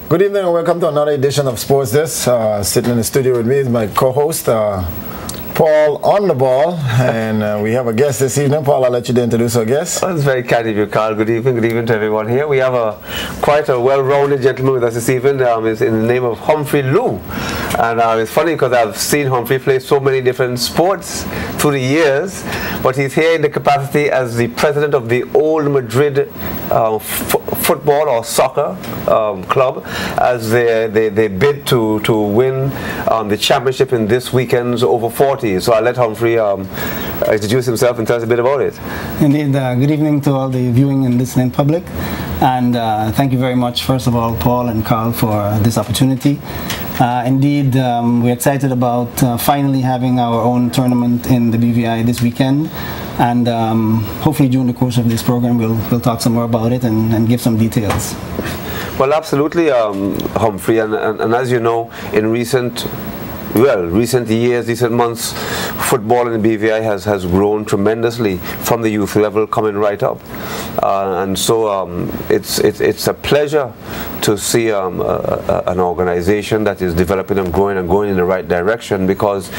Good evening and welcome to another edition of Sports Desk. Sitting in the studio with me is my co-host, Paul on the ball, and we have a guest this evening. Paul, I'll let you introduce our guest. Well, it's very kind of you, Carl. Good evening to everyone here. We have quite a well-rounded gentleman with us this evening. It's in the name of Humphrey Lou. And it's funny because I've seen Humphrey play so many different sports through the years, but he's here in the capacity as the president of the Old Madrid football or soccer club, as they bid to win the championship in this weekend's over 40. So I'll let Humphrey introduce himself and tell us a bit about it. Indeed, good evening to all the viewing and listening public, and thank you very much, first of all, Paul and Carl, for this opportunity. Indeed, we're excited about finally having our own tournament in the BVI this weekend, and hopefully during the course of this program we'll talk some more about it and give some details. Well, absolutely, Humphrey, and as you know, in recent years, recent months, football in the BVI has grown tremendously from the youth level coming right up, and so it's a pleasure to see an organization that is developing and growing and going in the right direction, because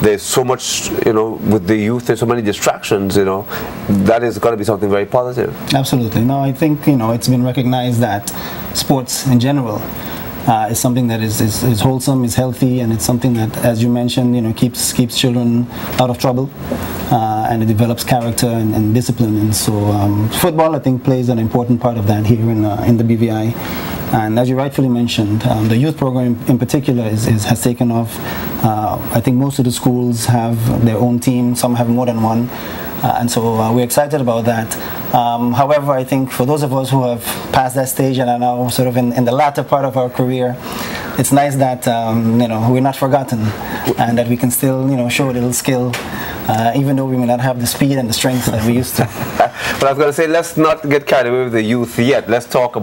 there's so much, with the youth, there's so many distractions, that is going to be something very positive. Absolutely. No, I think it's been recognized that sports in general is something that is wholesome, is healthy, and it's something that, as you mentioned, keeps children out of trouble, and it develops character and discipline. And so football, I think, plays an important part of that here in the BVI. And as you rightfully mentioned, the youth program in particular has taken off. I think most of the schools have their own team, some have more than one. And so we're excited about that. However, I think for those of us who have passed that stage and are now sort of in the latter part of our career, it's nice that we're not forgotten, and that we can still show a little skill, even though we may not have the speed and the strength that we used to. But I was going to say, let's not get carried away with the youth yet. Let's keep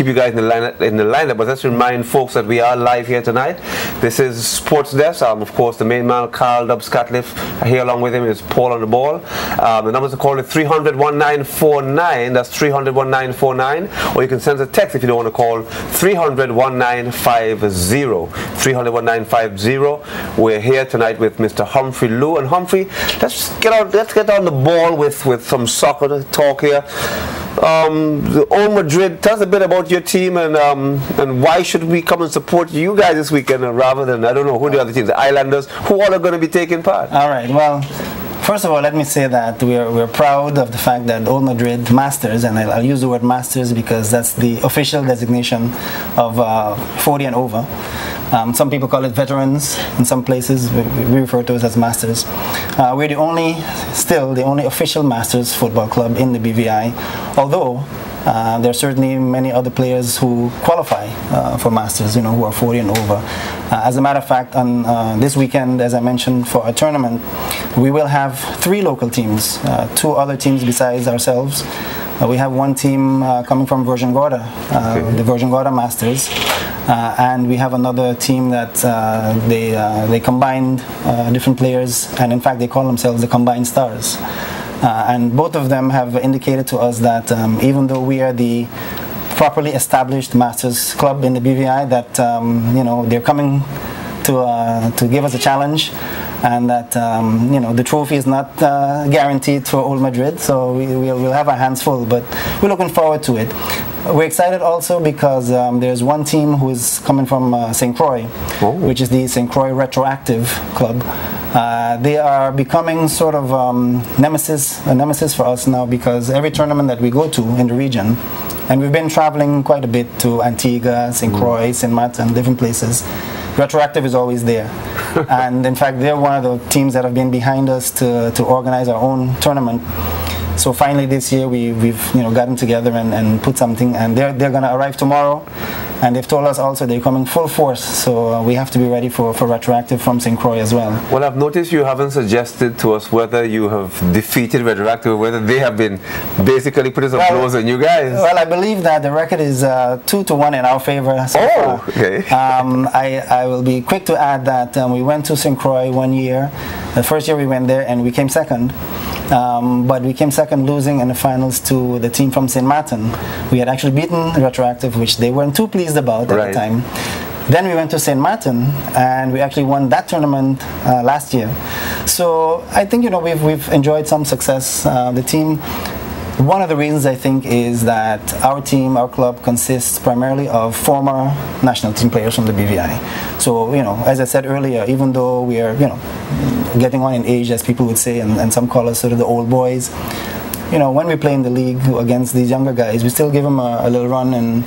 you guys in the lineup. But let's remind folks that we are live here tonight. This is Sports Desk. Of course, the main man, Carl Dubs Catliff. Here along with him is Paul on the ball. The numbers to call is 300-1949. That's 300-1949. Or you can send us a text if you don't want to call, 300-1950. 300-1950. We're here tonight with Mr. Humphrey Lou. And Humphrey, let's get on the ball with some soccer talk here. The Old Madrid, tell us a bit about your team, and why should we come and support you guys this weekend rather than, I don't know, who the other teams, the Islanders, who all are going to be taking part? All right, well, first of all, let me say that we're proud of the fact that Old Madrid Masters, and I'll use the word Masters because that's the official designation of 40 and over. Some people call it veterans. In some places, we refer to it as Masters. We're still the only official Masters football club in the BVI, although there are certainly many other players who qualify for Masters, who are 40 and over. As a matter of fact, on this weekend, as I mentioned, for a tournament, we will have 3 local teams, 2 other teams besides ourselves. We have one team coming from Virgin Gorda, the Virgin Gorda Masters, and we have another team that they combined different players, and in fact they call themselves the Combined Stars. And both of them have indicated to us that even though we are the properly established Masters club in the BVI, that they're coming to give us a challenge, and that the trophy is not guaranteed for Old Madrid, so we'll have our hands full, but we're looking forward to it. We're excited also because there's one team who is coming from St. Croix, which is the St. Croix Retroactive Club. They are becoming sort of a nemesis for us now, because every tournament that we go to in the region, and we've been traveling quite a bit to Antigua, St. Croix, St. Martin, and different places, Retroactive is always there. And in fact, they're one of the teams that have been behind us to organize our own tournament. So finally this year we've gotten together and put something, and they're going to arrive tomorrow, and they've told us also they're coming full force, so we have to be ready for Retroactive from St. Croix as well. Well, I've noticed you haven't suggested to us whether you have defeated Retroactive or whether they have been basically putting some blows on you guys. Well, I believe that the record is 2-1 in our favor so far. Okay. I will be quick to add that we went to St. Croix one year. The first year we went there and we came second. But we came second, losing in the finals to the team from St. Martin. We had actually beaten Retroactive, which they were in two pleased about at the time. Then we went to St. Martin, and we actually won that tournament last year. So I think, you know, we've enjoyed some success. The team, one of the reasons I think is that our team, our club, consists primarily of former national team players from the BVI. So, you know, as I said earlier, even though we are, you know, getting on in age, as people would say, and some call us sort of the old boys, you know, when we play in the league against these younger guys, we still give them a little run, and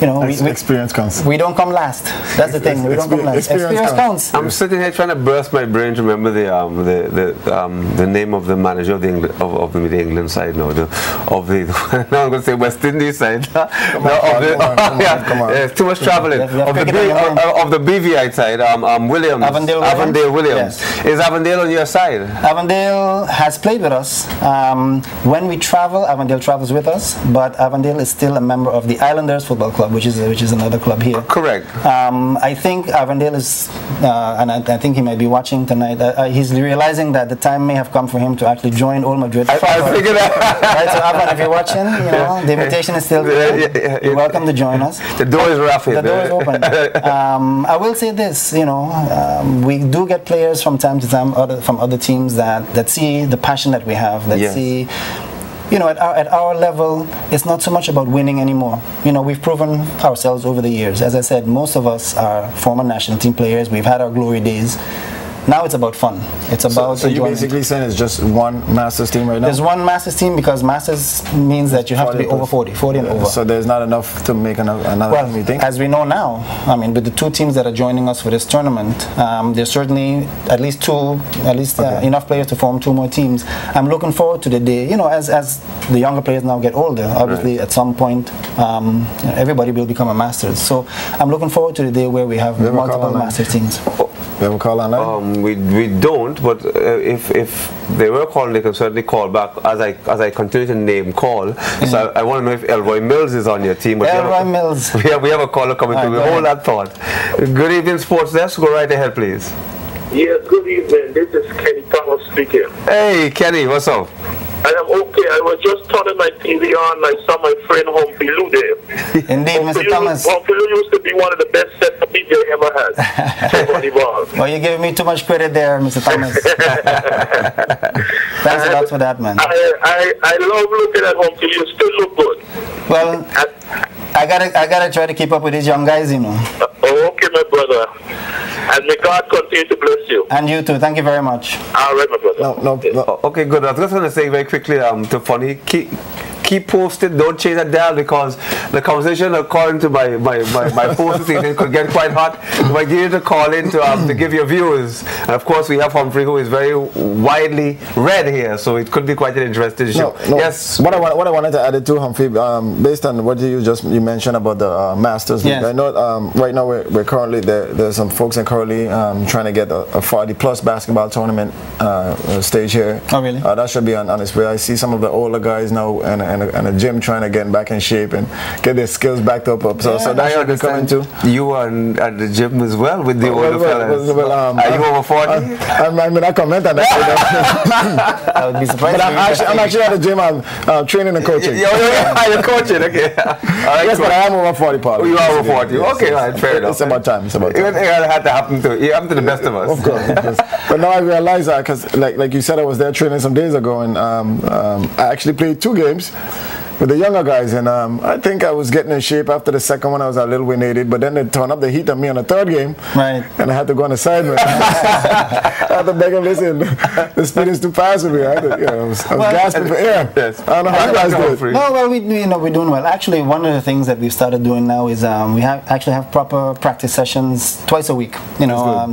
you know, experience counts. We don't come last. That's the thing. We don't come last. Experience counts. I'm sitting here trying to burst my brain to remember the name of the manager of the England side now. Now I'm going to say West Indies side. Come on. Too much traveling. Of the BVI side, Williams. Avondale Williams. Yes. Is Avondale on your side? Avondale has played with us. When we travel, Avondale travels with us, but Avondale is still a member of the Islanders Football Club, which is another club here. Correct. I think Avondale is, and I think he might be watching tonight. He's realizing that the time may have come for him to actually join Old Madrid. I figured that. Right, so Avon, if you're watching, you know, the invitation is still there. You're welcome to join us. The door is rough. The door is open. I will say this, you know, we do get players from time to time from other teams that see the passion that we have, that see. You know, at our level, it's not so much about winning anymore. You know, we've proven ourselves over the years. As I said, most of us are former national team players. We've had our glory days. Now it's about fun. It's about so you're basically saying it's just one Masters team right now? There's one Masters team because Masters means that you have to be over 40 and over. So there's not enough to make another team, you think? As we know now, I mean, with the two teams that are joining us for this tournament, there's certainly at least enough players to form two more teams. I'm looking forward to the day, you know, as the younger players now get older, obviously at some point, everybody will become a Masters. So I'm looking forward to the day where we have multiple Masters teams. We have a call online? We don't, but if they were calling, they can certainly call back as I continue to name call. So I want to know if Elroy Mills is on your team. But Elroy Mills. We have a caller coming through. Hold that thought. Good evening, Sports Desk. Go right ahead, please. Yes, good evening. This is Kenny Thomas speaking. Hey, Kenny, what's up? I am okay. I was just turning my TV on. I saw my friend Humphrey Lou there. Indeed, Mr. Thomas. Humphrey Lou used to be one of the best sets of DJ ever had. Well, you're giving me too much credit there, Mr. Thomas. Thanks a lot for that, man. I love looking at Humphrey. You still look good. Well, I gotta try to keep up with these young guys, you know. Okay, my brother. And may God continue to bless you. And you too. Thank you very much. All right, my brother. No. Okay, good. I was just going to say very quickly to Funny, keep posted, don't change that dial, because the conversation according to my post this evening could get quite hot. You might need to call in to give your views. And of course we have Humphrey, who is very widely read here, so it could be quite an interesting show. No. Yes. What I wanted to add it to, Humphrey, based on what you mentioned about the Masters League. Yes. I know right now we're currently there's some folks in currently trying to get a 40+ basketball tournament stage here. Oh really? That should be on its way. I see some of the older guys now and a gym trying to get back in shape and get their skills backed up. So that should be coming too. You are at the gym as well with the older fellas. Are you over 40? I mean, I comment on that. I would be surprised. But I'm actually at the gym. I'm training and coaching. You're coaching, okay. Yes, but I am over 40, Paul. You are over 40. Okay, all right, fair enough. It's about time. It had to happen to the best of us. Of course. But now I realize that because, like you said, I was there training some days ago, and I actually played 2 games with the younger guys, and I think I was getting in shape. After the second one, I was a little winded, but then they turned up the heat on me on the 3rd game, right? And I had to go on the sideman. I had to beg him, listen, the speed is too fast with me. I was gasping for air. Yes. I don't know how you guys do it. No, well, we're doing well. Actually, one of the things that we've started doing now is we actually have proper practice sessions twice a week.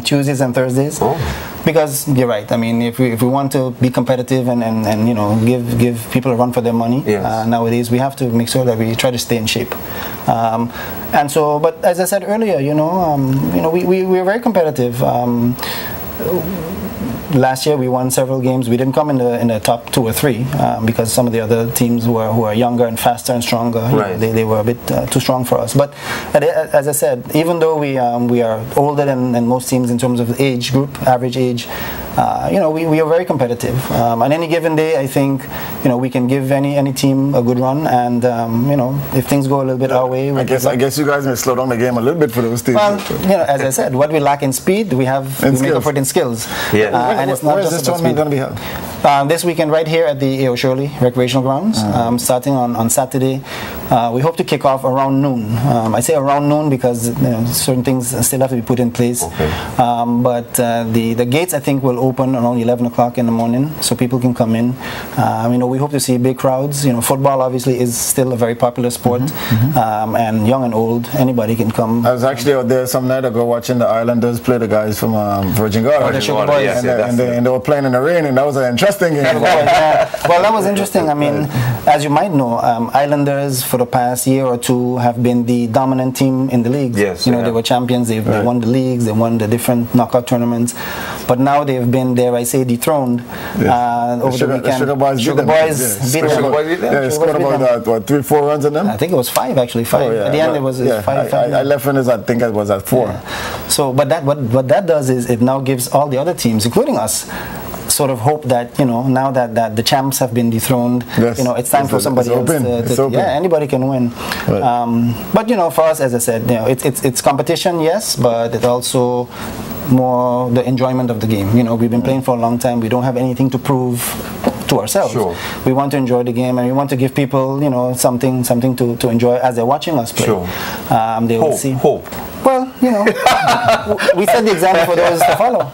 Tuesdays and Thursdays. Oh. Because you're right. I mean, if we want to be competitive and give people a run for their money, yes. Nowadays we have to make sure that we try to stay in shape. And so, but as I said earlier, we're very competitive. Last year we won several games. We didn't come in the top 2 or 3 because some of the other teams who are younger and faster and stronger, right. They were a bit too strong for us. But as I said, even though we are older than most teams in terms of age group, average age, we are very competitive. On any given day, I think we can give any team a good run, and if things go a little bit our way, I guess you guys may slow down the game a little bit for those teams. Well, as I said, what we lack in speed, we make up for it in skills. Yeah. And it's not where just is this tournament going to be held? This weekend, right here at the A.O. Shirley Recreational Grounds, starting on Saturday. We hope to kick off around noon. I say around noon because certain things still have to be put in place. Okay. But the gates, I think, will open around 11 o'clock in the morning, so people can come in. We hope to see big crowds. Football obviously is still a very popular sport, and young and old, anybody can come. I was actually out there some night ago watching the Islanders play the guys from Virgin Gorda. The Sugar Boys. Yes, and they were playing in the rain, and that was an interesting game. Well, that was interesting. I mean, as you might know, Islanders for the past year or two have been the dominant team in the league. Yes, they were champions. They won the leagues. They won the different knockout tournaments. But now they've been, dare I say, dethroned over the weekend. Sugar Boys beat them. Yeah, scored about 3-4 runs on them. I think it was 5 actually. 5. Oh, yeah. At the end, it was 5. I left when I think it was at 4. Yeah. So, but what that does is it now gives all the other teams, including us, sort of hope that now that the champs have been dethroned, it's time for somebody else to anybody can win. Right. But for us, as I said, it's competition, yes, but it also more the enjoyment of the game. We've been playing for a long time. We don't have anything to prove to ourselves. Sure. We want to enjoy the game, and we want to give people something to enjoy as they're watching us play. Sure. They will see hope. Well, we set the example for those to follow.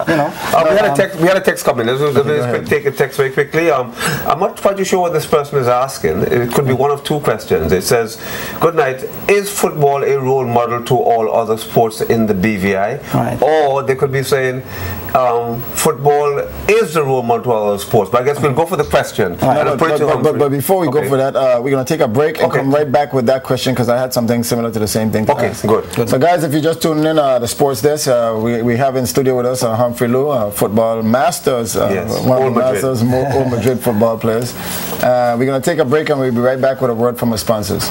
We had a text coming. Let's take a text very quickly. I'm not quite sure what this person is asking. It could be one of two questions. It says, "Good night. Is football a role model to all other sports in the BVI?" Right. Or they could be saying, "Football is the role model to all other sports." But I guess we'll go for the question. Right. But before we go for that, we're going to take a break and come right back with that question because I had something similar to the same thing. Okay, good. So guys, if you just tuning in the sports desk, we have in studio with us Humphrey Lou, football masters, one of the masters, Old Madrid football players. We're going to take a break and we'll be right back with a word from our sponsors.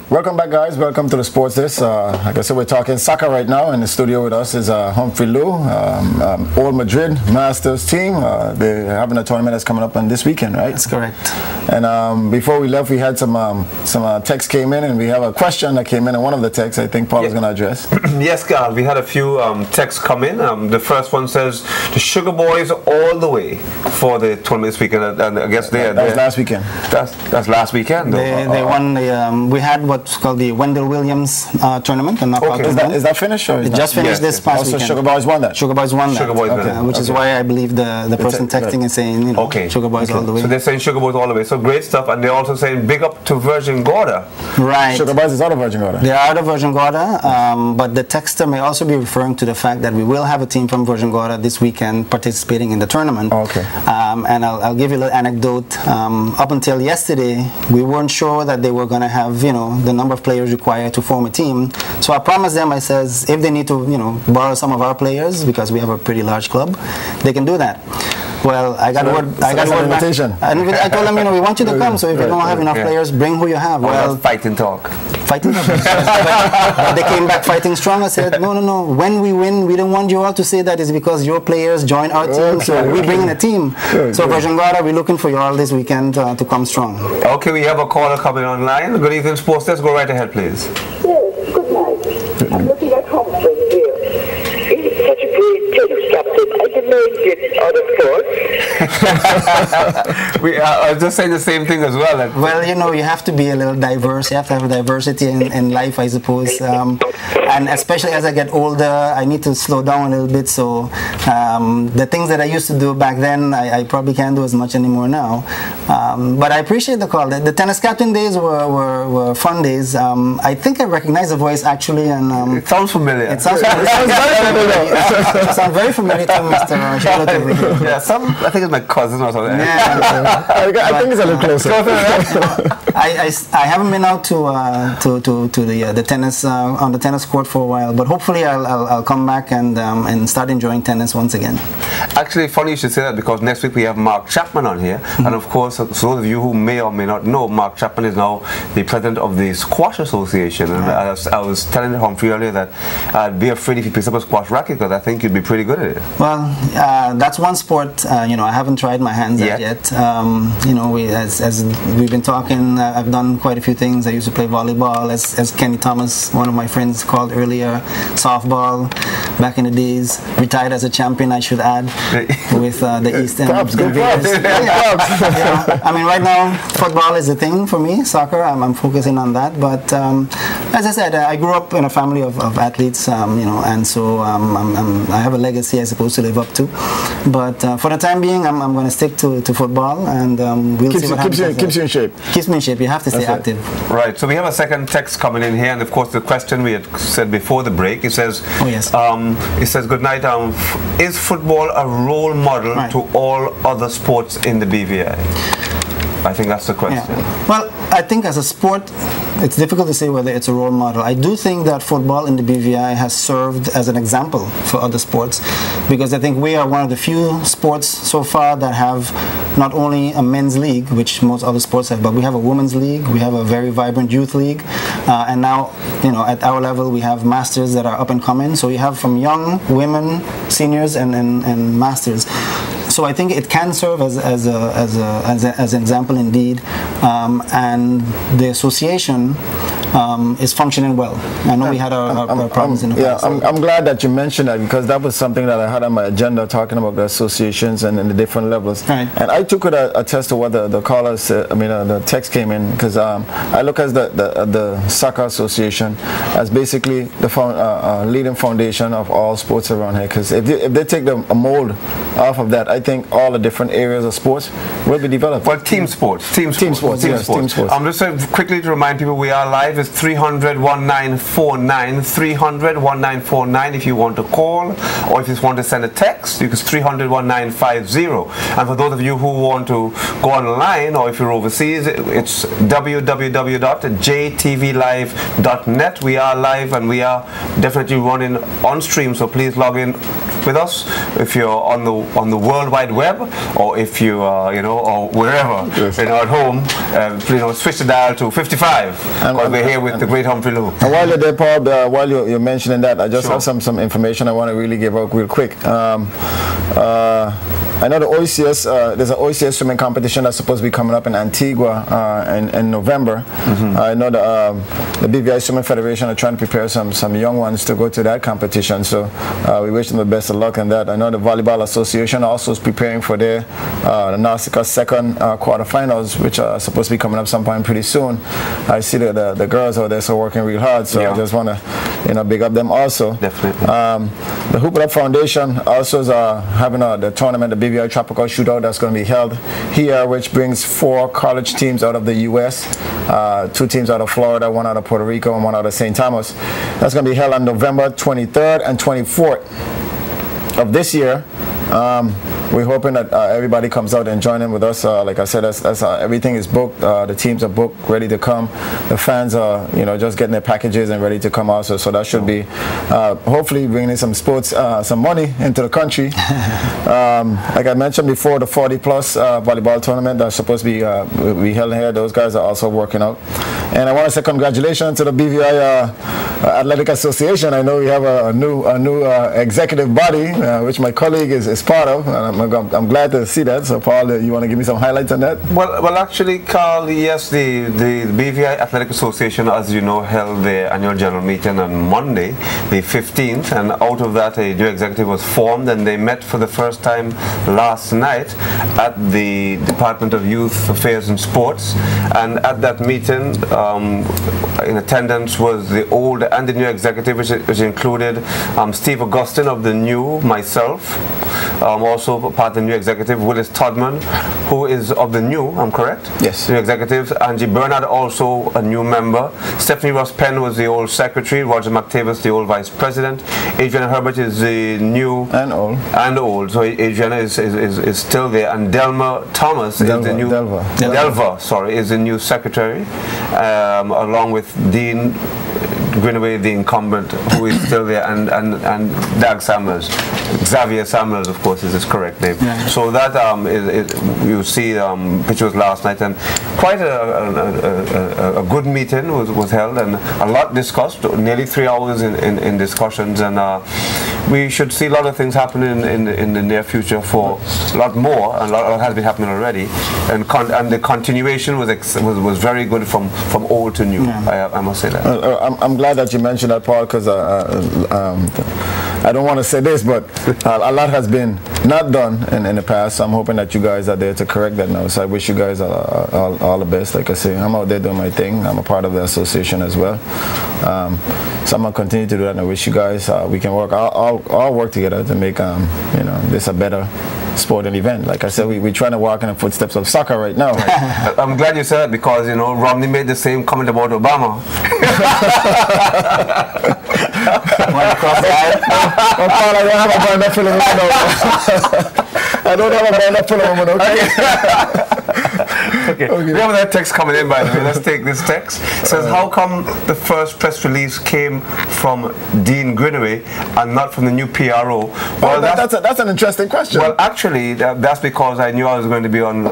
Welcome back, guys. Welcome to the Sports Desk. Like I said, we're talking soccer right now. In the studio with us is Humphrey Lou, Old Madrid Masters team. They're having a tournament that's coming up on this weekend, right? That's correct. And before we left, we had some texts came in, and we have a question that came in, and one of the texts I think Paul is going to address. Yes, Carl. We had a few texts come in. The first one says, "The Sugar Boys all the way for the tournament this weekend," and I guess that was last weekend. That's last weekend. They won the. We had what's called the Wendell Williams tournament. Is that finished? Or it just finished this past weekend. So Sugar Boys won that? Sugar Boys won that. Which is why I believe the person texting is saying, Sugar Boys all the way. So they're saying Sugar Boys all the way. So great stuff. And they're also saying big up to Virgin Gorda. Right. Sugar Boys is out of Virgin Gorda. They are out of Virgin Gorda, but the texter may also be referring to the fact that we will have a team from Virgin Gorda this weekend participating in the tournament. Okay. And I'll give you a little anecdote. Up until yesterday, we weren't sure that they were going to have, the number of players required to form a team. So I promised them, I says, if they need to, borrow some of our players, because we have a pretty large club, they can do that. Well, I got word back. I told them, we want you to come, so if you don't have enough players, bring who you have. Well, fighting talk. Fighting talk. but they came back fighting strong. I said, no. When we win, we don't want you all to say that it's because your players join our team, so we bring in a team. So Virgin Gorda, we're looking for you all this weekend to come strong. Okay, we have a caller coming online. Good evening, Sports. Let's go right ahead, please. Yes, good night. I'm looking at Humphrey here. He's such a great tennis captain. I didn't know he did other sports. I was just saying the same thing as well. Well, you have to be a little diverse. You have to have diversity in life, I suppose. And especially as I get older, I need to slow down a little bit. So the things that I used to do back then, I probably can't do as much anymore now. But I appreciate the call. The tennis captain days were fun days. I think I recognize the voice actually, and it sounds familiar. It sounds very familiar. It sounds very familiar to Mr. relatively. Yeah, I think it's my cousin or something. Yeah. I think it's a little closer. I haven't been out to the tennis on the tennis court for a while, but hopefully I'll come back and start enjoying tennis once again. Actually, funny you should say that, because next week we have Mark Chapman on here, and of course, for those of you who may or may not know, Mark Chapman is now the president of the Squash Association, and I was telling Humphrey earlier that I'd be afraid if he picks up a squash racket, because I think you'd be pretty good at it. Well, that's one sport, you know, I haven't tried my hands at yet. You know, as we've been talking, I've done quite a few things. I used to play volleyball, as Kenny Thomas, one of my friends, called earlier, softball, back in the days. Retired as a champion, I should add, with the East End. Yeah. I mean, right now, football is a thing for me, soccer, I'm focusing on that, but as I said, I grew up in a family of athletes, you know, and so I have a legacy I'm supposed to live up to, but for the time being, I'm going to stick to football, and we'll see what happens. Keeps you in shape. Keeps me in shape. You have to stay active. Right, so we have a second text coming in here, and of course the question we had said before the break, it says, it says, good night, is football a role model to all other sports in the BVI? I think that's the question. Yeah. Well, I think as a sport, it's difficult to say whether it's a role model. I do think that football in the BVI has served as an example for other sports, because I think we are one of the few sports so far that have not only a men's league, which most other sports have, but we have a women's league, we have a very vibrant youth league, and now, you know, at our level, we have masters that are up and coming. So you have from young women, seniors, and masters. So I think it can serve as an example indeed, and the association is functioning well. I know we had our problems in the past. Yeah, I'm glad that you mentioned that, because that was something that I had on my agenda, talking about the associations and the different levels. Right. And I took it a test of what the callers said. I mean, the text came in, because I look at the Soccer Association as basically the leading foundation of all sports around here. Because if they take a mold off of that, I think all the different areas of sports will be developed. Well, team sports. Team sports. I'm just saying quickly to remind people, we are live. It's 300-1949. 300-1949 if you want to call, or if you want to send a text, it's 300-1950. And for those of you who want to go online, or if you're overseas, it's www.jtvlive.net. We are live, and we are definitely running on stream, so please log in with us if you're on the World Wide Web, or if you you know, or wherever, you know, at home, you know, switch the dial to 55, because we're here with the great Humphrey Lou. And while you're there, Paul, while you're mentioning that, I just have some information I want to really give out real quick. I know the OECS, there's an OECS swimming competition that's supposed to be coming up in Antigua in November. I know the BVI Swimming Federation are trying to prepare some young ones to go to that competition, so we wish them the best of luck in that. I know the Volleyball Association also is preparing for their the Nausicaa second quarterfinals, which are supposed to be coming up sometime pretty soon. I see the girls out there so working real hard, so I just want to, you know, big up them also. Definitely. The Hoop It Up Foundation also is having the tournament, the BVI Tropical Shootout, that's going to be held here, which brings 4 college teams out of the U.S., 2 teams out of Florida, 1 out of Puerto Rico, and 1 out of St. Thomas. That's going to be held on November 23rd and 24th of this year. We're hoping that everybody comes out and join in with us. Like I said, everything is booked. The teams are booked, ready to come. The fans are, you know, just getting their packages and ready to come also. So that should be, hopefully, bringing some sports, some money into the country. Like I mentioned before, the 40-plus volleyball tournament that's supposed to be held here. Those guys are also working out. And I want to say congratulations to the BVI Athletic Association. I know we have a new executive body, which my colleague is part of. I'm glad to see that. So, Paul, you want to give me some highlights on that? Well, actually, Carl, yes, the BVI Athletic Association, as you know, held their annual general meeting on Monday, the 15th, and out of that, a new executive was formed, and they met for the first time last night at the Department of Youth Affairs and Sports. And at that meeting, in attendance was the old and the new executive, which included Steve Augustin of the new, myself, also part of the new executive, Willis Todman, who is of the new, I'm correct? Yes. New executives. Angie Bernard, also a new member. Stephanie Ross Penn was the old secretary. Roger McTavish, the old vice president. Adriana Herbert is the new and old. And old. So Adriana is still there, and Delma Thomas is the new Delva, sorry, is the new secretary, along with Dean Greenaway, the incumbent, who is still there, and Doug Samuels. Xavier Samuels, of course, is his correct name. Yeah. So that you see pictures last night, and quite a good meeting was held, and a lot discussed, nearly 3 hours in discussions, and we should see a lot of things happening in the near future for a lot more, and a lot has been happening already, and the continuation was very good from old to new. Yeah. I must say that. I'm glad that you mentioned that, Paul, because I don't want to say this, but a lot has been not done in the past. So I'm hoping that you guys are there to correct that now. So I wish you guys all the best. Like I say, I'm out there doing my thing. I'm a part of the association as well. So I'm gonna continue to do that, and I wish you guys we can work all work together to make this a better sporting event. Like I said, we're trying to walk in the footsteps of soccer right now. Right? I'm glad you said that, because Romney made the same comment about Obama. Across the aisle. I don't have a binder full of women. I don't have a binder full of women. Okay. We have that text coming in, by the way. Let's take this text. It says, how come the first press release came from Dean Greenaway and not from the new PRO? Well, that's an interesting question. Well, actually, that's because I knew I was going to be on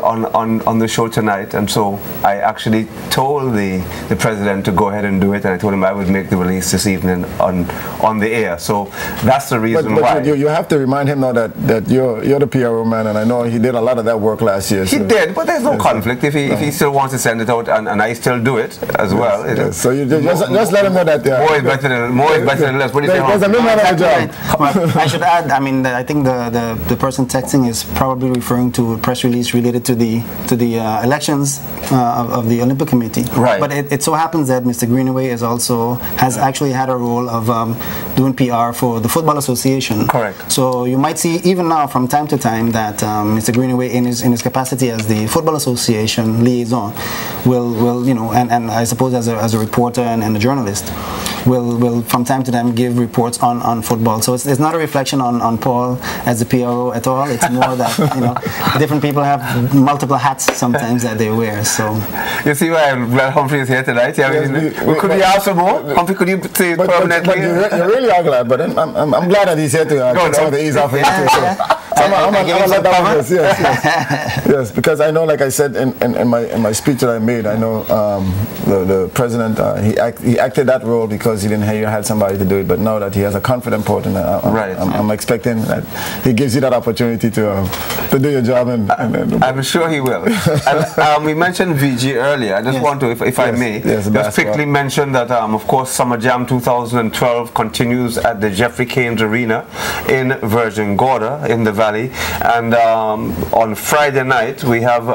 the show tonight, and so I actually told the president to go ahead and do it, and I told him I would make the release this evening on the air. So that's the reason why. You have to remind him now that you're the PRO man, and I know he did a lot of that work last year. He did, but there's no conflict. If he still wants to send it out, and I still do it as well. Yes. So you just let him know that more is better than less. What do you say? There's a limit on the job. Well, I should add, I mean, I think the person texting is probably referring to a press release related to the elections of the Olympic Committee. Right. But it so happens that Mr. Greenaway has actually had a role of doing PR for the Football Association. Correct. So you might see even now from time to time that Mr. Greenaway, in his capacity as the Football Association liaison, will and I suppose as a reporter and a journalist, will from time to time give reports on football. So it's not a reflection on Paul as the PRO at all. It's more that different people have multiple hats sometimes that they wear. So you see why I'm glad Humphrey is here tonight. Could we have some more? Humphrey, could you say it permanently? You really are glad, but I'm glad that he's here to take some of the ease off of it. Yes, because I know, like I said in my speech that I made, I know the president he acted that role because he didn't had somebody to do it, but now that he has a confident port, and I'm expecting that he gives you that opportunity to do your job. And I'm sure he will. And, we mentioned VG earlier. I just want to, if I may, just quickly mention that of course Summer Jam 2012 continues at the Jeffrey Caines Arena in Virgin Gorda in the Valley, and on Friday night we have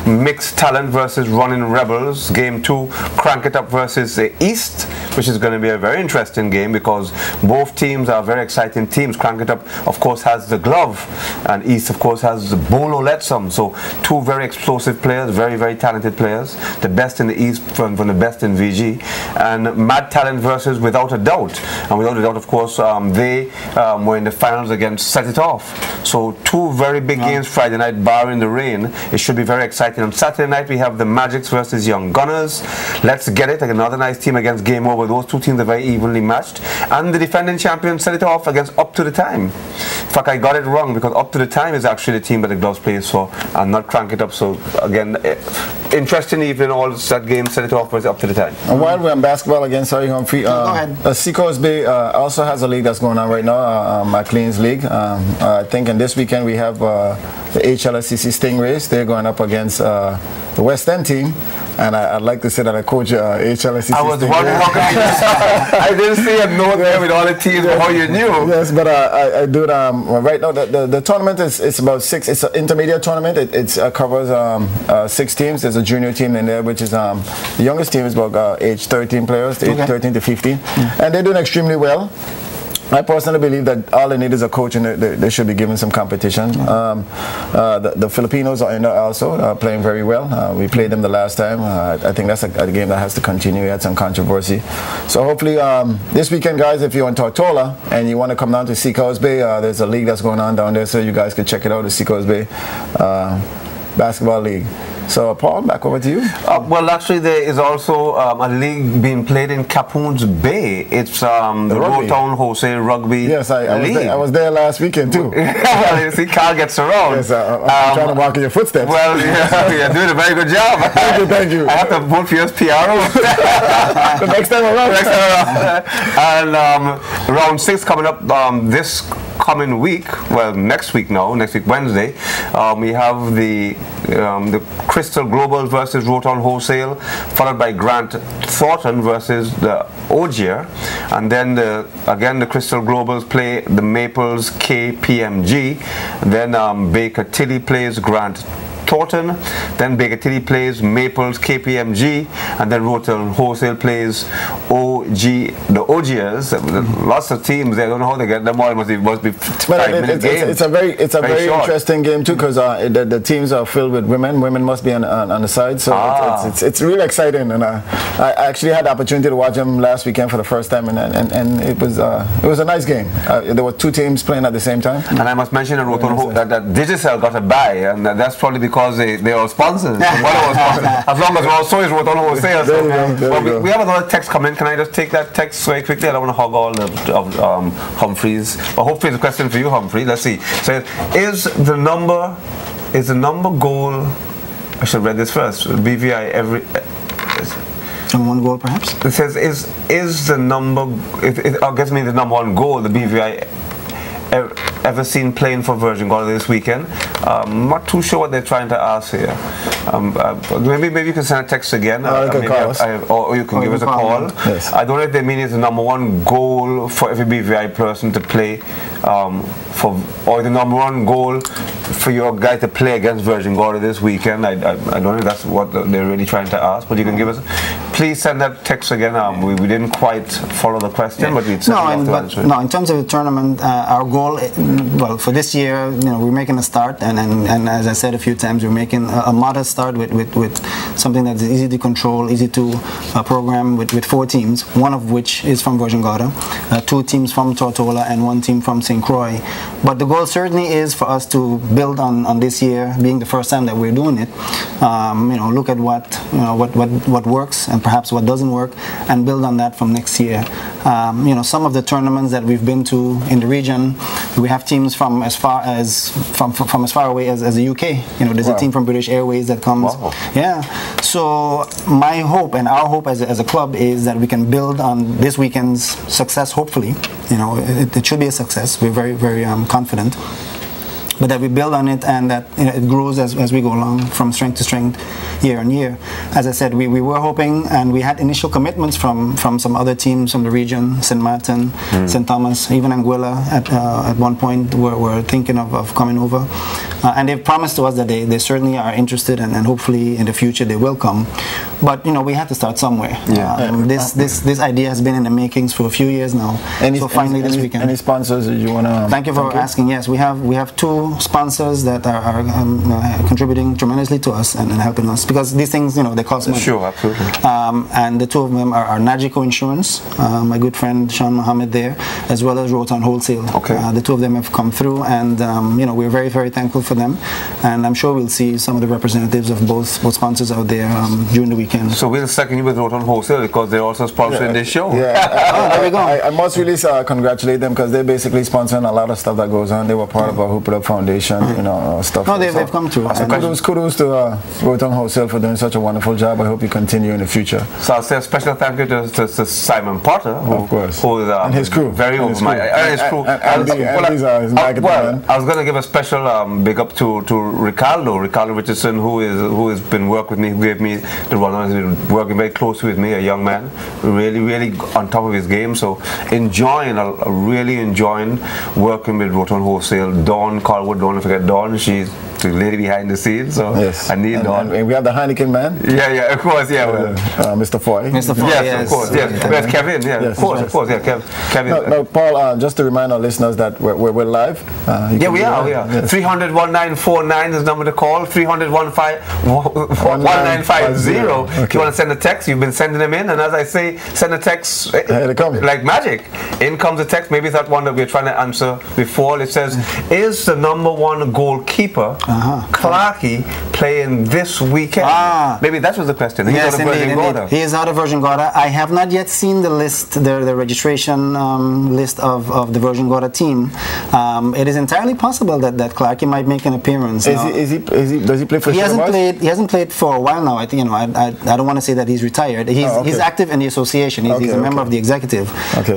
Mixed Talent versus Running Rebels, Game 2, Crank It Up versus the East, which is going to be a very interesting game because both teams are very exciting teams. Crank It Up, of course, has the glove, and East, of course, has the Bolo Letsum. So two very explosive players, very, very talented players, the best in the East from the best in VG, and Mad Talent versus Without a Doubt. And Without a Doubt, of course, they were in the finals against Set It Off. So two very big games Friday night, barring the rain. It should be very exciting. On Saturday night, we have the Magics versus Young Gunners. Let's Get It, another nice team against Game Over. Those two teams are very evenly matched. And the defending champion Set It Off against Up to the Time. In fact, I got it wrong because Up to the Time is actually the team that the Gloves plays for, and not Crank It Up. So again, interesting evening. All that game Set It Off versus Up to the Time. And while we're on basketball again, sorry, Humphrey. Go ahead. Seacoast Bay also has a league that's going on right now, McLean's League. I think in this weekend we have the HLSCC Stingrays. They're going up against the West End team. And I'd like to say that I coach HLSCC. I was wondering how come I didn't see a note there with all the teams, but how you knew. Yes, but I do it. Right now, the tournament is about 6. It's an intermediate tournament. It covers 6 teams. There's a a junior team in there, which is the youngest team is about age 13 players, age 13 to 15, and they're doing extremely well. I personally believe that all they need is a coach, and they should be given some competition. The Filipinos are in there also, playing very well. We played them the last time. I think that's a game that has to continue. We had some controversy. So hopefully this weekend, guys, if you're in Tortola and you want to come down to Seacoast Bay, there's a league that's going on down there, so you guys can check it out, the Seacoast Bay Basketball League. So, Paul, back over to you. Well, actually, there is also a league being played in Capoons Bay. It's the Rotown Wholesale Rugby League. I was there last weekend, too. Well, you see, Carl gets around. Yes, I'm trying to walk in your footsteps. Well, you're doing a very good job. Thank you. I have to vote for you as PRO. The next time around. And round 6 coming up this coming week, well, next week Wednesday, we have the Crystal Global versus Rotown Wholesale, followed by Grant Thornton versus the Ogier, and then again the Crystal Globals play the Maples KPMG, then Baker Tilly plays Grant Thornton, then Baker Tilly plays Maples KPMG, and then Rotown Wholesale plays the Ogiers. Lots of teams. I don't know how they get them all. It must be 5-minute game. It's a very interesting game too, because the teams are filled with women. Women must be on the side, so it's really exciting. And I actually had the opportunity to watch them last weekend for the first time, and it was a nice game. There were 2 teams playing at the same time. And I must mention that Digicel got a bye, and that's probably because they are sponsors. As long as also is Rotown Wholesale. So we have another text coming. Can I just take that text very quickly? I don't want to hog all of Humphrey's. But hopefully it's a question for you, Humphrey. Let's see. So is the number goal? I should read this first. BVI every. And 1 goal, perhaps. It says is the number. It gives me the number 1 goal. The BVI ever seen playing for Virgin Gorda this weekend. I'm not too sure what they're trying to ask here. Maybe you can send a text again. Or you can give us a call. Yes. I don't know if they mean it's the number 1 goal for every BVI person to play, or the number 1 goal for your guy to play against Virgin Gorda this weekend. I don't know if that's what they're really trying to ask, but you can give us. Please send that text again. We didn't quite follow the question, but we'd certainly love to answer it. No, in terms of the tournament, our goal, well, for this year, we're making a start, and as I said a few times, we're making a modest start with something that's easy to control, easy to program with 4 teams, one of which is from Virgin Gorda, 2 teams from Tortola, and 1 team from St. Croix. But the goal certainly is for us to build on this year being the first time that we're doing it. Look at what works and perhaps what doesn't work, and build on that from next year. Some of the tournaments that we've been to in the region, we have teams from as far away as the UK. There's a team from British Airways that comes. Wow. Yeah. So my hope and our hope as a club is that we can build on this weekend's success. Hopefully, it should be a success. We're very, very confident. But that we build on it, and that it grows as we go along from strength to strength, year on year. As I said, we were hoping, and we had initial commitments from some other teams from the region, St. Martin, St. Thomas, even Anguilla at one point were thinking of coming over. And they've promised to us that they certainly are interested, and hopefully in the future they will come. But we have to start somewhere. This idea has been in the makings for a few years now. So finally this weekend. Any sponsors that you want to? Thank you for asking. Yes, we have 2 sponsors that are contributing tremendously to us and helping us, because these things they cost money. Sure, absolutely. And the 2 of them are Nagico Insurance, my good friend Sean Mohammed there, as well as Rotown Wholesale. Okay. The 2 of them have come through, and we're very, very thankful for them, and I'm sure we'll see some of the representatives of both sponsors out there during the weekend. So we'll second you with Rotown Wholesale because they're also sponsoring this show. There we go. I must really congratulate them, because they're basically sponsoring a lot of stuff that goes on. They were part of our Hoop It Up Foundation, stuff. No, they've come through. Kudos to Rotown Wholesale for doing such a wonderful job. I hope you continue in the future. So I'll say a special thank you to Simon Potter, of course, who is and his crew, very open-minded. And his crew. I was going to give a special big up to Ricardo Richardson, who has been working with me, who gave me the run, has been working very closely with me, a young man, really on top of his game. So really enjoying working with Rotown Wholesale. Dawn Carlwood, don't forget Dawn. She's to lady behind the scenes. So Yes. I need on. And we have the Heineken man. Yeah, of course, yeah. Well, Mr. Foy. Mr. Foy, yes, of course, yes. Where's Kevin? Yeah, Yes, of course, yeah, Kevin. No, Paul, just to remind our listeners that we're live. Yeah, we are. Yes. 300-1949 is the number to call. 300-1950. Okay. If you want to send a text, you've been sending them in, and as I say, send a text Here they come. like magic. In comes a text. Maybe it's that one that we're trying to answer before. It says, "Is the #1 goalkeeper Clarkey playing this weekend?" Maybe that was the question. He's Yes, out of Virgin indeed. Gorda. He is out of Virgin Gorda. I have not yet seen the list, the registration list of the Virgin Gorda team. It is entirely possible that Clarkey might make an appearance. Does he play for? He hasn't played for a while now. I think I don't want to say that he's retired. He's active in the association. He's a member of the executive. Okay.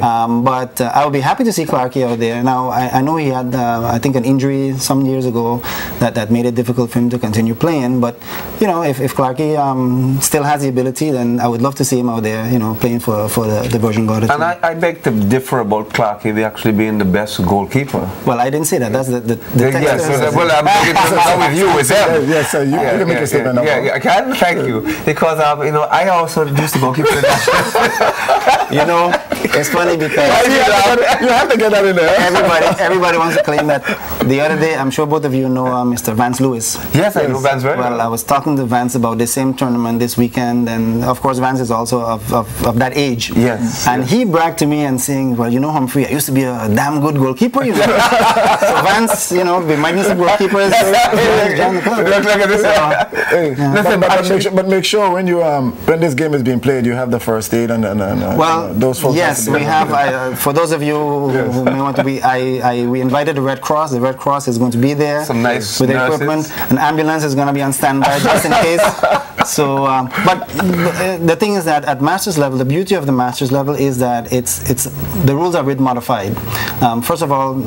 But I would be happy to see Clarkey out there. Now I know he had I think an injury some years ago that made it difficult for him to continue playing. But if Clarkey still has the ability, then I would love to see him out there, playing for the Virgin Gorda team. And I beg to differ about Clarkey actually being the best goalkeeper. Well, I didn't say that. That's the Yes, well, I'm beginning to know with you, with them. Yes, sir. You can make a statement. Yeah, I can. Thank you. Because, I also used to goalkeeper. It's funny because You have to get that in there. everybody wants to claim that. The other day, I'm sure both of you know Mr. Vance Lewis. Yes, I know Vance very well. Well, I was talking to Vance about the same tournament this weekend, and of course Vance is also of that age. Yes. And he bragged to me and saying, well, Humphrey, I used to be a damn good goalkeeper. So Vance, we might need some goalkeepers. But make sure when you when this game is being played, you have the first aid and those folks. Yes, we have. For those of you who may want to be, we invited the Red Cross. The Red Cross is going to be there. Some nice with the nurses. equipment. An ambulance is going to be on standby just in case. So, but the thing is that at Masters level, the beauty of the Masters level is that the rules are a bit modified. First of all,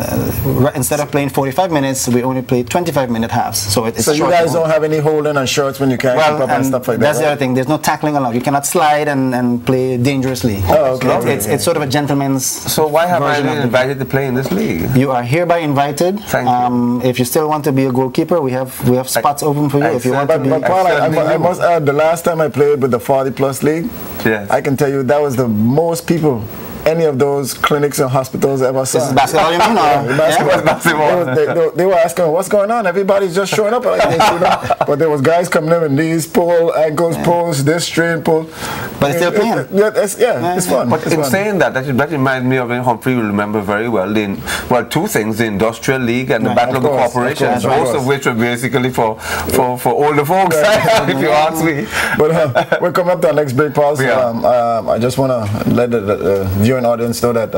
instead of playing 45 minutes, we only play 25-minute halves. So you guys don't have any holding on shirts when you can't keep up and stuff like that. That's the other thing. There's no tackling allowed. You cannot slide and play dangerously. Oh, okay. It's sort of a gentleman's. So why have I been invited to play in this league? You are hereby invited. Thank you. If you still want to be a goalkeeper, we have spots open for you. If you want to be. But Paul, I must add, the last time I played with the 40+ league, yes. I can tell you that was the most people any of those clinics and hospitals ever saw. This is basketball, you mean? Basketball. They were asking, what's going on? Everybody's just showing up. But there was guys coming in with knees pull, ankles pulls, this strain pull. But it's still playing. It's fun. But in saying that reminds me of Humphrey will remember very well. Two things: the Industrial League and the Battle of the Corporations, both of which were basically for older folks, if you ask me. But we're coming up to our next break, Paul. So, I just want to let the viewing audience know that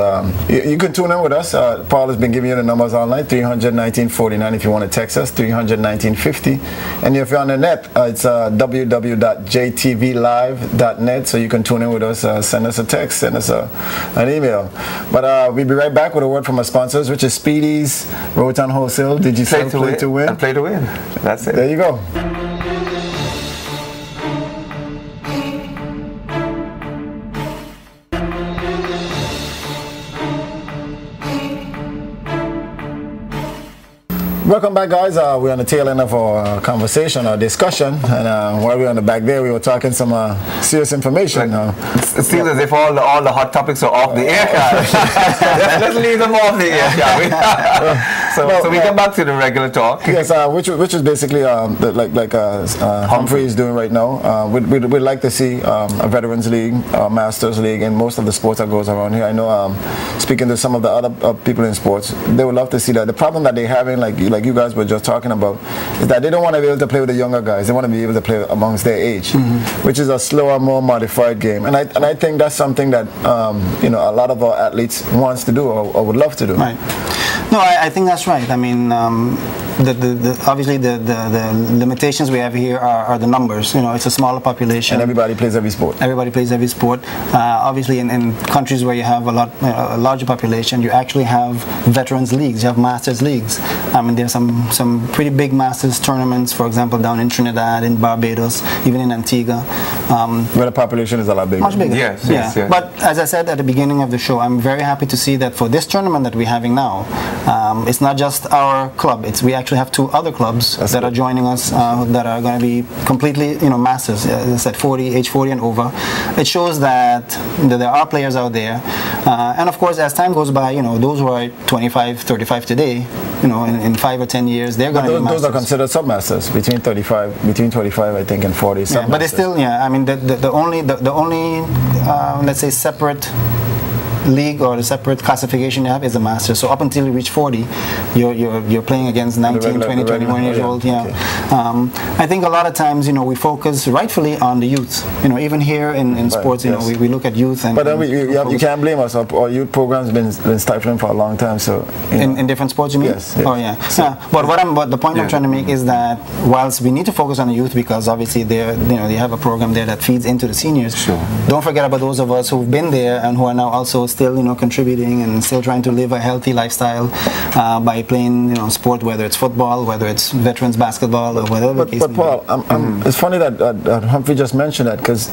you can tune in with us. Paul has been giving you the numbers online: 300-1949 if you want to text us, 300-1950, and if you're on the net, it's www.jtvlive.net. So you can tune in with us, send us a text, send us an email. But we'll be right back with a word from our sponsors, which is Speedy's Rotan Wholesale. Did you say play to win? And play to win. That's it. There you go. Welcome back, guys. We're on the tail end of our conversation, our discussion, and while we were on the back there, we were talking some serious information. It seems as if all the hot topics are off the air, let's leave them off the air, shall we? So we come back to the regular talk. Yes, which is basically like Humphrey is doing right now. We'd like to see a Veterans League, a Masters League, and most of the sports that goes around here. I know, speaking to some of the other people in sports, they would love to see that. The problem that they're having, like you guys were just talking about, is that they don't want to be able to play with the younger guys. They want to be able to play amongst their age, which is a slower, more modified game. And I think that's something that a lot of our athletes wants to do or would love to do. Right. No, I think that's right. I mean, obviously the limitations we have here are the numbers. It's a smaller population. And everybody plays every sport. Everybody plays every sport. Obviously, in countries where you have a larger population, you actually have veterans leagues. You have masters leagues. I mean, there's some pretty big masters tournaments. For example, down in Trinidad, in Barbados, even in Antigua. Where the population is a lot bigger. Much bigger. Yes. But as I said at the beginning of the show, I'm very happy to see that for this tournament that we're having now, it's not just our club. We actually to have 2 other clubs that are joining us that are going to be completely, masters. As I said, age 40 and over. It shows that there are players out there, and of course, as time goes by, those who are 25, 35 today, in 5 or 10 years, they're going to be masters. Those are considered submasters between 25, I think, and 40. Yeah, but they still, I mean, the only let's say separate league or the separate classification you have is the master. So up until you reach 40, you're playing against 19, 20, 21 years old. Yeah. Okay. I think a lot of times, we focus rightfully on the youth. Even here in sports, we look at youth and. But then you can't blame us. Our youth program's been stifling for a long time. So in different sports, you mean? Yes. Oh yeah. So, but the point I'm trying to make is that whilst we need to focus on the youth because obviously they have a program there that feeds into the seniors. Sure. Don't forget about those of us who've been there and who are now also still contributing and still trying to live a healthy lifestyle by playing sport, whether it's football, whether it's veterans basketball, or whatever. But Paul, it's funny that Humphrey just mentioned that because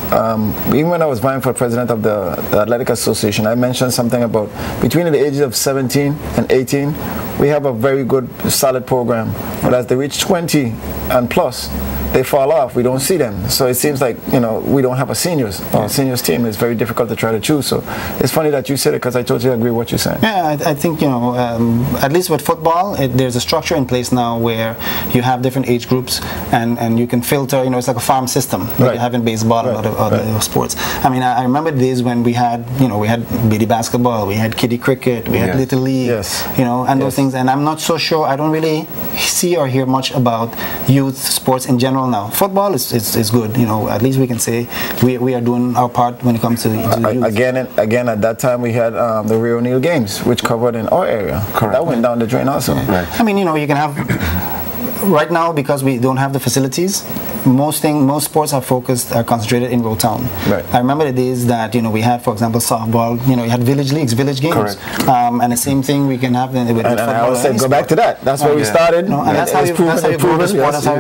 even when I was vying for president of the Athletic Association, I mentioned something about between the ages of 17 and 18, we have a very good solid program, but as they reach 20 and plus, they fall off. We don't see them. So it seems like, we don't have a seniors team. It's very difficult to try to choose. So it's funny that you said it because I totally agree with what you're saying. Yeah, I think, at least with football, there's a structure in place now where you have different age groups and you can filter, it's like a farm system that you have in baseball and other sports. I mean, I remember the days when we had bitty basketball, we had kiddie cricket, we had Little League, and those things. And I'm not so sure, I don't really see or hear much about youth sports in general now. Football is good, at least we can say we are doing our part when it comes to the youth. Again, at that time we had the Rio O'Neill Games, which covered in our area. Correct. That went down the drain also. Yeah. Right. I mean, you can have right now because we don't have the facilities. Most sports are concentrated in Road Town. Right. I remember the days that we had, for example, softball. You had village leagues, village games. Correct. And the same thing we can have with football. And I always say, go back to that. That's where we started. And that's how you grow the sport. That's how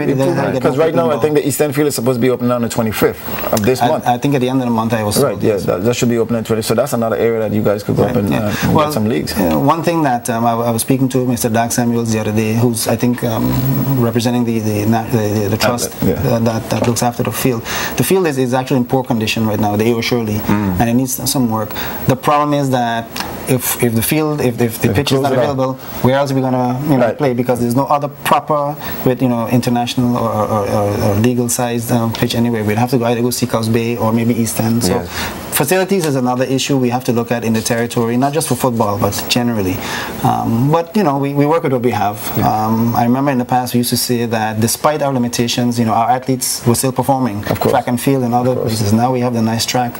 because right now, I think the Eastern Field is supposed to be opening on the 25th of this month. I think at the end of the month I was right. Yeah, that should be opening 20. So that's another area that you guys could go up and get some leagues. One thing that I was speaking to Mr. Dag Samuels the other day, who's I think representing the trust that looks after the field. The field is actually in poor condition right now, the A.O. Shirley, and it needs some work. The problem is that if the pitch is not available, where else are we going to play? Because there's no other proper with international or legal sized pitch anywhere. We'd have to either go Seacoast Bay or maybe East End. So facilities is another issue we have to look at in the territory, not just for football but generally. But we work with what we have. I remember in the past we used to say that despite our limitations, our athletes were still performing. Track and field and other places. Now we have the nice track.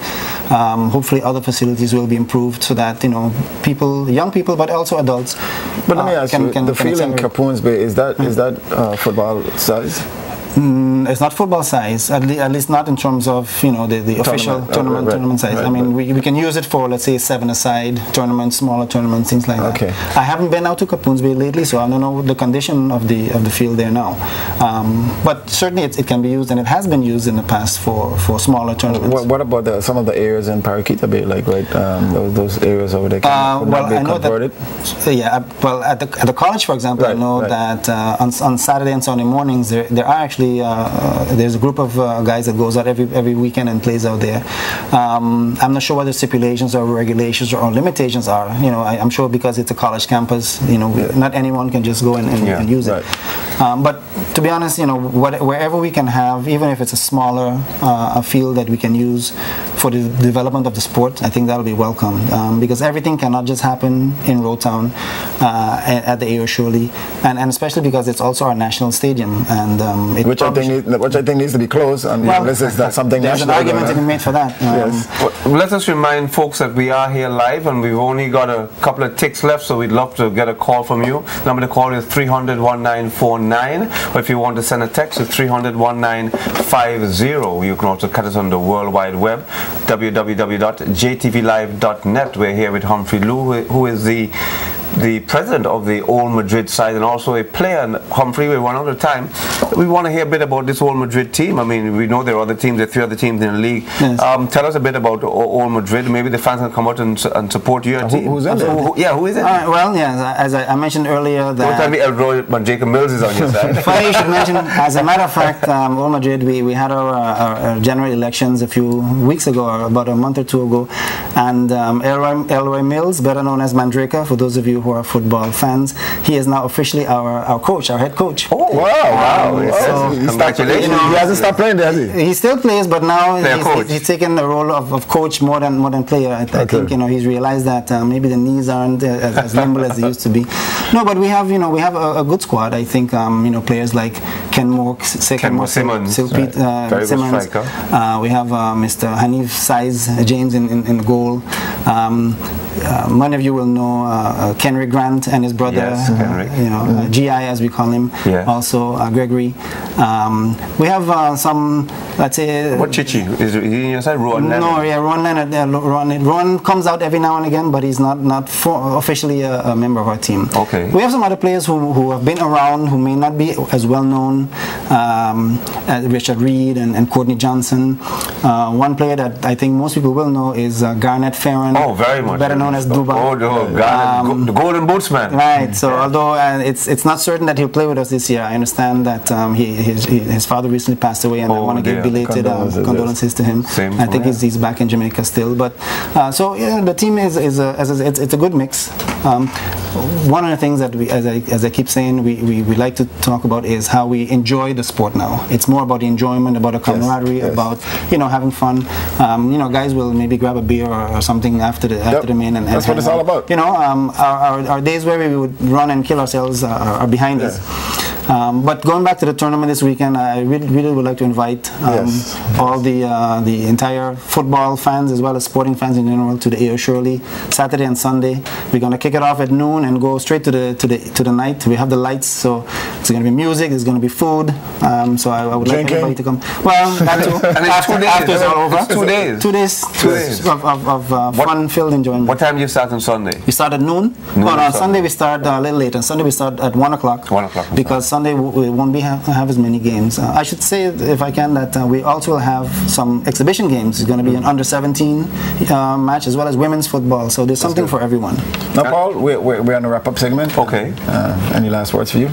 Hopefully other facilities will be improved so that young people, but also adults. But let me ask you, the field in Capoons Bay, is that football size? It's not football size, at least not in terms of the official tournament size. I mean, we can use it for, let's say, 7-a-side tournaments, smaller tournaments, things like that. Okay. I haven't been out to Capoons Bay lately, so I don't know the condition of the field there now. But certainly it can be used, and it has been used in the past for smaller tournaments. What about some of the areas in Paraquita Bay, like those areas over there? I know converted? At the college, for example, I know that on Saturday and Sunday mornings there are actually there's a group of guys that goes out every weekend and plays out there. I'm not sure what the stipulations or regulations or limitations are. I'm sure because it's a college campus, not anyone can just go and use it. But to be honest, wherever we can have, even if it's a smaller field that we can use for the development of the sport, I think that'll be welcome. Because everything cannot just happen in Road Town at the A.O. Shirley, and especially because it's also our national stadium, and which I think needs to be closed. Unless it's something there's an argument to be made for that. Let us remind folks that we are here live, and we've only got a couple of ticks left, so we'd love to get a call from you. Number to call is 300-1949, or if you want to send a text, it's 300-1950. You can also cut us on the World Wide Web, www.jtvlive.net. We're here with Humphrey Lou, who is the the president of the Old Madrid side and also a player. And Humphrey, we run out of time. We want to hear a bit about this Old Madrid team. I mean, we know there are other teams, there are 3 other teams in the league. Yes. Tell us a bit about Old Madrid. Maybe the fans can come out and support your team. Who's in it? Who is it? Well, yeah, as I mentioned earlier, that Don't tell me Elroy but Jacob Mills is on your side. funny you should mention. As a matter of fact, Old Madrid, we had our general elections a few weeks ago, or about a month or 2 ago, and Elroy Mills, better known as Mandrake, for those of you who are football fans, he is now officially our coach, our head coach. Oh, wow. So, congratulations. He hasn't stopped playing there, has he? He still plays, but now he's taken the role of coach more than player. I think he's realized that maybe the knees aren't as nimble as they used to be. No, but we have a good squad. I think players like Kenmore Simmons, Simmons. We have Mr. Hanif Saiz James in goal. Many of you will know Kenry Grant and his brother, yes, GI as we call him. Yeah. Also Gregory. We have some, let's say. What Chichi? Is he in your side? Ron Leonard? No, yeah, Ron Leonard. Ron comes out every now and again, but he's not officially a member of our team. Okay. We have some other players who have been around, who may not be as well known. Richard Reed and Courtney Johnson. One player that I think most people will know is Garnett Farron. Oh, very much. Better known as Duba. Garnett, the Golden Boots man. Right. So although it's not certain that he'll play with us this year, I understand that his father recently passed away, and I want to give belated condolences to him. I think he's back in Jamaica still. But so the team is it's a good mix. One of the things that we, as I keep saying, we like to talk about is how we enjoy the sport now. It's more about the enjoyment, about the camaraderie, about having fun. Guys will maybe grab a beer or something after the main, and that's what it's all about. Our days where we would run and kill ourselves are behind us. But going back to the tournament this weekend, I really would like to invite all the entire football fans as well as sporting fans in general to the AO Shirley Saturday and Sunday. We're going to kick it off at noon and go straight to the night. We have the lights, so it's going to be music. There's going to be food. So I would like everybody to come. Well, that too. After it's all over. 2 days. 2 days of fun-filled enjoyment. What time do you start on Sunday? We start at noon. On Sunday we start a little later. On Sunday we start at 1 o'clock. 1 o'clock. Because Sunday we won't have as many games. I should say, if I can, that we also will have some exhibition games. It's going to be an under-17 match as well as women's football. So there's something for everyone. Now, Paul, we're on the wrap-up segment. Okay. Any last words for you?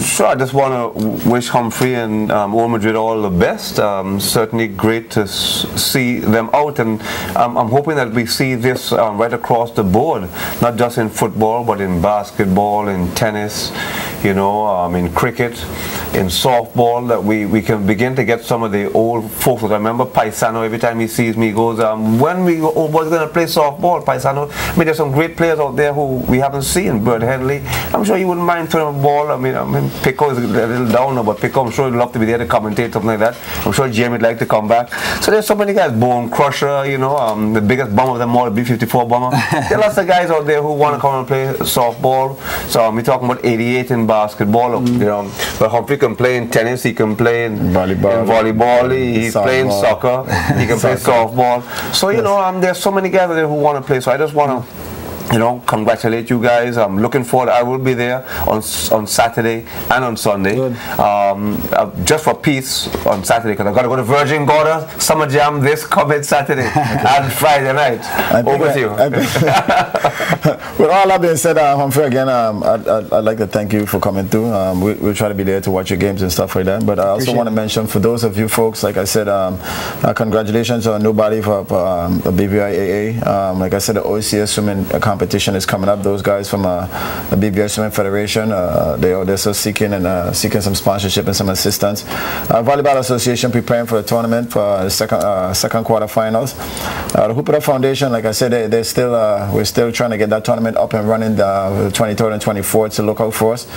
Sure. I just want to wish Humphrey and Old Madrid all the best. Certainly great to see them out, and I'm hoping that we see this right across the board, not just in football, but in basketball, in tennis, in cricket, in softball, that we can begin to get some of the old folks. I remember Paisano, every time he sees me, he goes, when we old boys going to play softball, Paisano? I mean, there's some great players out there who we haven't seen. Bert Henley, I'm sure he wouldn't mind throwing a ball. I mean, Pico is a little downer, but Pico, I'm sure he'd love to be there to commentate, something like that. I'm sure Jamie would like to come back. So there's so many guys, Bone Crusher, the biggest bomber of them all, the B-54 bomber. There are lots of guys out there who want to come and play softball. So we're talking about 88 in basketball, but Humphrey can play in tennis, he can play in volleyball, he's playing soccer, he can play softball. So there's so many guys there who want to play. So I just want to congratulate you guys. I'm looking forward. I will be there on Saturday and on Sunday. Just for peace on Saturday, because I've got to go to Virgin Gorda Summer Jam this coming Saturday and Friday night. Over to you. With all that being said, Humphrey, again, I'd like to thank you for coming through. We'll try to be there to watch your games and stuff like that. But I also want to mention, for those of you folks, like I said, congratulations on nobody for the BVIAA. Like I said, the OCS swimming competition is coming up. Those guys from the BVI Swimming Federation, they're still seeking some sponsorship and some assistance. Volleyball Association preparing for the tournament for the second quarterfinals. The Hoop It Up Foundation, like I said, we're still trying to get that tournament up and running. The 23rd and 24th, so look out for us.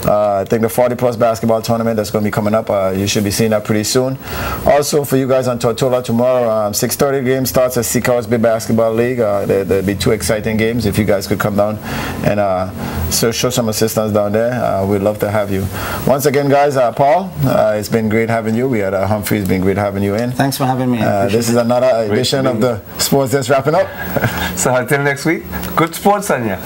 I think the 40-plus basketball tournament that's going to be coming up, you should be seeing that pretty soon. Also, for you guys on Tortola tomorrow, 6:30 game starts at Seacoast Bay Basketball League. There'll be 2 exciting games. If you guys could come down and show some assistance down there, we'd love to have you. Once again, guys, Paul, it's been great having you. We had Humphrey, it's been great having you in. Thanks for having me. This is another edition of the Sports Desk wrapping up. So until next week, good sports on you.